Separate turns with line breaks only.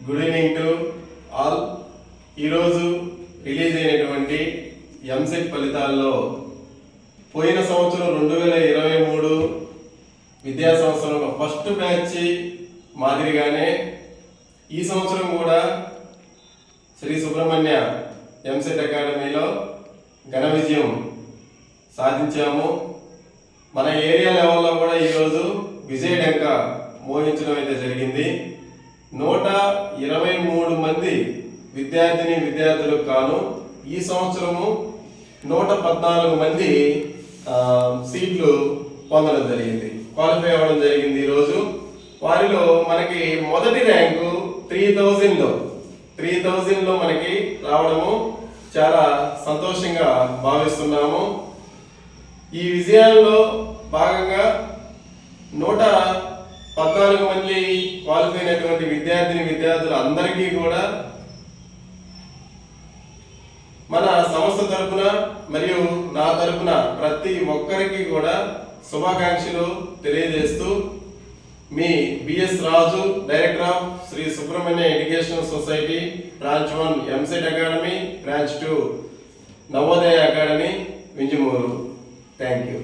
Good evening to all. ఈరోజు release అయినటువంటి ఎంసెట్ ఫలితాల్లో పోయిన సంవత్సరం 2023 విద్యా సంవత్సరంలో ఫస్ట్ బ్యాచ్ మాదిరిగానే ఈ సంవత్సరం కూడా శ్రీ సుబ్రహ్మణ్య ఎంసెట్ అకాడమీలో ఘన విజయం సాధించాము. మన ఏరియా లెవెల్లో కూడా ఈరోజు విజయ డంక మోహించడం అయితే జరిగింది. 123 మంది విద్యార్థులకు కాను ఈ సంవత్సరము 114 మంది సీట్లు పొందడం జరిగింది, క్వాలిఫై అవ్వడం జరిగింది. ఈరోజు వారిలో మనకి మొదటి ర్యాంకు 3000లో మనకి రావడము చాలా సంతోషంగా భావిస్తున్నాము. ఈ విజయాల్లో భాగంగా 114 మంది క్వాలిఫై అయినటువంటి విద్యార్థులు అందరికీ కూడా మన సంస్థ తరపున మరియు నా తరపున ప్రతి ఒక్కరికి కూడా శుభాకాంక్షలు తెలియజేస్తూ మీ BS Raju, director of Sri Subrahmanya educational society, branch 1 EAMCET academy, branch 2 Navodaya academy, Vinjamuru. Thank you.